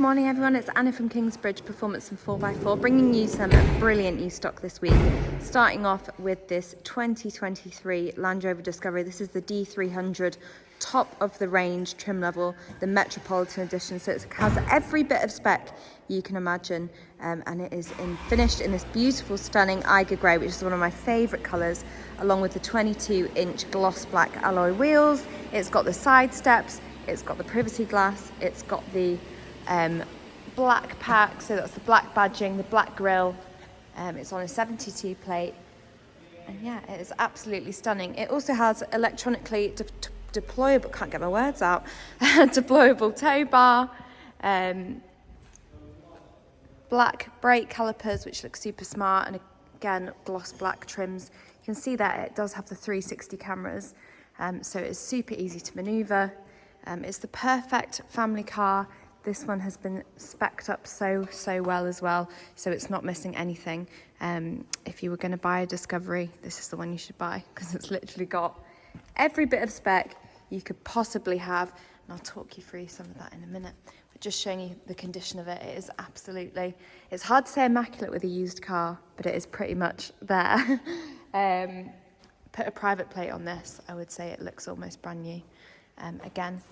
Morning everyone, it's Anna from Kingsbridge Performance and 4x4 bringing you some brilliant new stock this week. Starting off with this 2023 Land Rover Discovery. This is the D300 top of the range trim level, the Metropolitan edition. So it has every bit of spec you can imagine, and it is finished in this beautiful stunning eiger grey, which is one of my favourite colours, along with the 22-inch gloss black alloy wheels. It's got the side steps, it's got the privacy glass, it's got the black pack, so that's the black badging, the black grille. It's on a 72 plate, and yeah, it is absolutely stunning. It also has electronically deployable, can't get my words out, deployable tow bar, black brake calipers, which look super smart, and again, gloss black trims. You can see that it does have the 360 cameras, so it's super easy to maneuver. It's the perfect family car. This one has been specced up so well as well, so it's not missing anything. If you were going to buy a Discovery, this is the one you should buy, because it's literally got every bit of spec you could possibly have, and I'll talk you through some of that in a minute. But just showing you the condition of it, it is absolutely, it's hard to say immaculate with a used car, but it is pretty much there. Put a private plate on this, I would say it looks almost brand new. Again,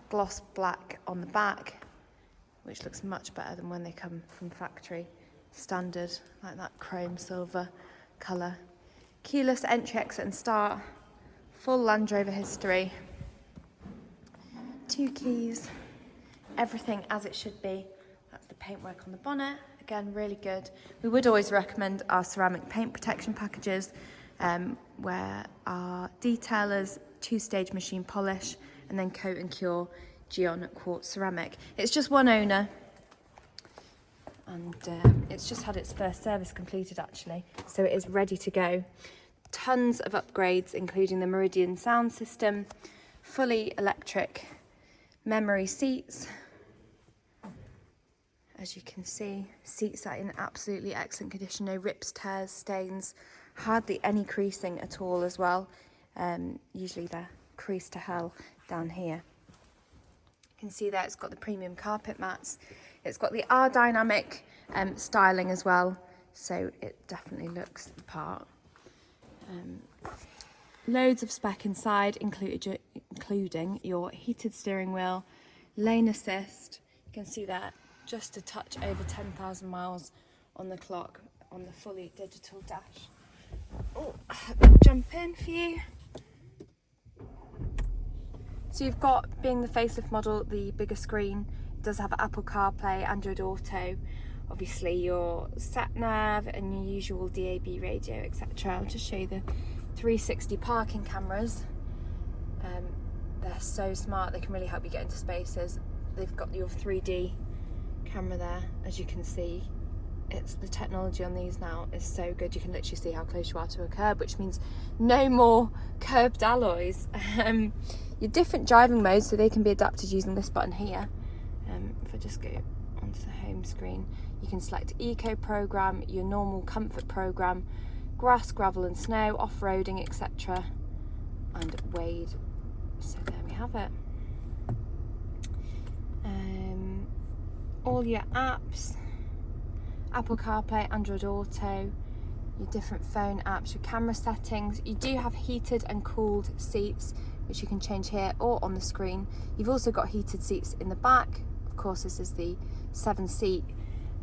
gloss black on the back, which looks much better than when they come from factory standard, like that chrome silver colour. Keyless entry, exit and start, full Land Rover history, 2 keys, everything as it should be. That's the paintwork on the bonnet, again really good. We would always recommend our ceramic paint protection packages, where our detailers 2-stage machine polish and then coat and cure Geon quartz ceramic. It's just one owner, and it's just had its first service completed actually, so it is ready to go. Tons of upgrades, including the Meridian Sound system, fully electric memory seats. As you can see, seats are in absolutely excellent condition, no rips, tears, stains, hardly any creasing at all as well. Usually they're creased to hell down here. You can see that it's got the premium carpet mats. It's got the Dynamic styling as well, so it definitely looks the part. Loads of spec inside, including your heated steering wheel, lane assist. You can see that just a touch over 10,000 miles on the clock on the fully digital dash. Oh, jump in for you. So you've got, being the facelift model, the bigger screen. It does have Apple CarPlay, Android Auto, obviously your sat-nav and your usual DAB radio, etc. I'll just show you the 360 parking cameras. They're so smart, they can really help you get into spaces. They've got your 3D camera there, as you can see. It's the technology on these now is so good. You can literally see how close you are to a curb, which means no more curbed alloys. Your different driving modes, so they can be adapted using this button here. If I just go onto the home screen, you can select Eco Program, your normal comfort program, grass, gravel and snow, off-roading, etc. and Wade. So there we have it. All your apps, Apple CarPlay, Android Auto, your different phone apps, your camera settings. You do have heated and cooled seats, which you can change here or on the screen. You've also got heated seats in the back. Of course, this is the 7-seat.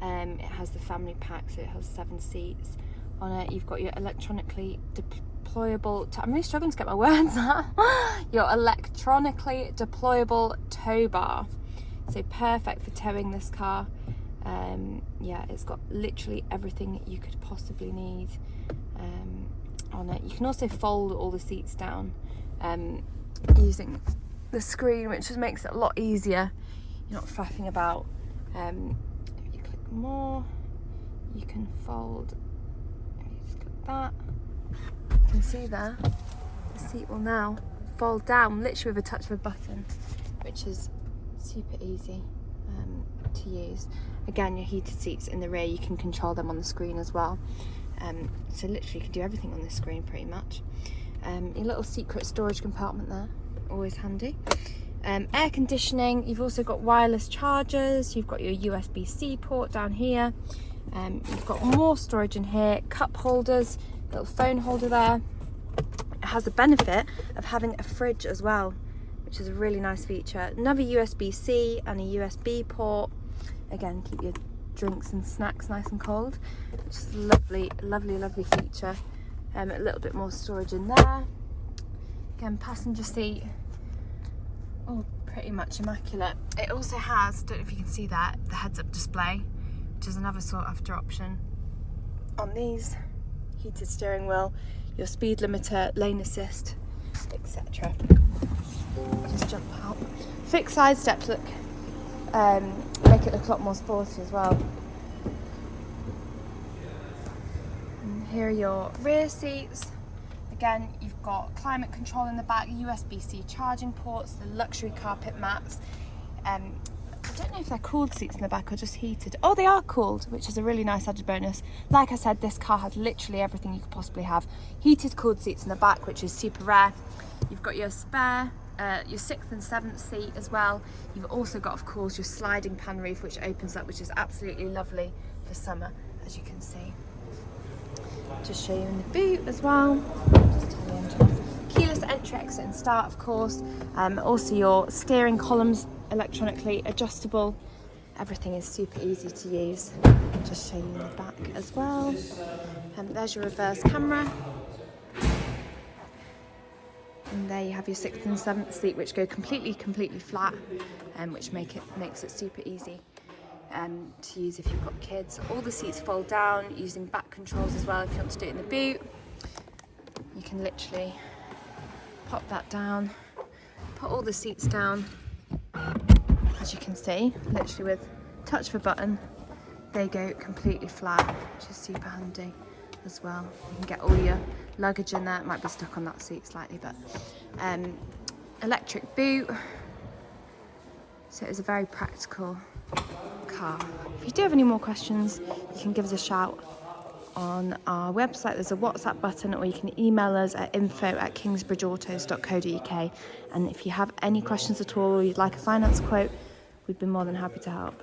It has the family pack, so it has 7 seats on it. You've got your electronically deployable, I'm really struggling to get my words out. Your electronically deployable tow bar. So perfect for towing this car. Yeah, it's got literally everything you could possibly need on it. You can also fold all the seats down using the screen, which just makes it a lot easier. You're not faffing about. If you click more, you can fold. If you just click that, you can see there, the seat will now fold down literally with a touch of a button, which is super easy to use. Again, your heated seats in the rear, you can control them on the screen as well. So literally you can do everything on the screen pretty much. Your little secret storage compartment there, always handy. air conditioning. You've also got wireless chargers. You've got your USB-C port down here. You've got more storage in here, cup holders, little phone holder there. It has the benefit of having a fridge as well, which is a really nice feature. Another USB-C and a USB port. Again, keep your drinks and snacks nice and cold, which is a lovely, lovely, lovely feature. A little bit more storage in there. Again, passenger seat, all pretty much immaculate. It also has, don't know if you can see that, the heads-up display, which is another sought after option on these. Heated steering wheel, your speed limiter, lane assist, etc. Just jump out. Fixed side steps look, make it look a lot more sporty as well. And here are your rear seats. Again, you've got climate control in the back, USB-C charging ports, the luxury carpet mats. I don't know if they're cooled seats in the back or just heated. Oh, they are cooled, which is a really nice added bonus. Like I said, this car has literally everything you could possibly have. Heated cooled seats in the back, which is super rare. You've got your spare, your 6th and 7th seat as well. You've also got, of course, your sliding pan roof, which opens up, which is absolutely lovely for summer, as you can see. Just show you in the boot as well. Just turn the engine off. Keyless entry, exit and start, of course. Also your steering columns electronically adjustable. Everything is super easy to use. Just show you in the back as well. There's your reverse camera. And there you have your 6th and 7th seat, which go completely flat, which makes it super easy to use if you've got kids. All the seats fold down using back controls as well. If you want to do it in the boot, you can literally pop that down, put all the seats down, as you can see, literally with touch of a button, they go completely flat, which is super handy as well. You can get all your luggage in there. It might be stuck on that seat slightly, but electric boot. So it's a very practical car. If you do have any more questions, you can give us a shout on our website. There's a WhatsApp button, or you can email us at info@kingsbridgeautos.co.uk. And if you have any questions at all, or you'd like a finance quote, we'd be more than happy to help.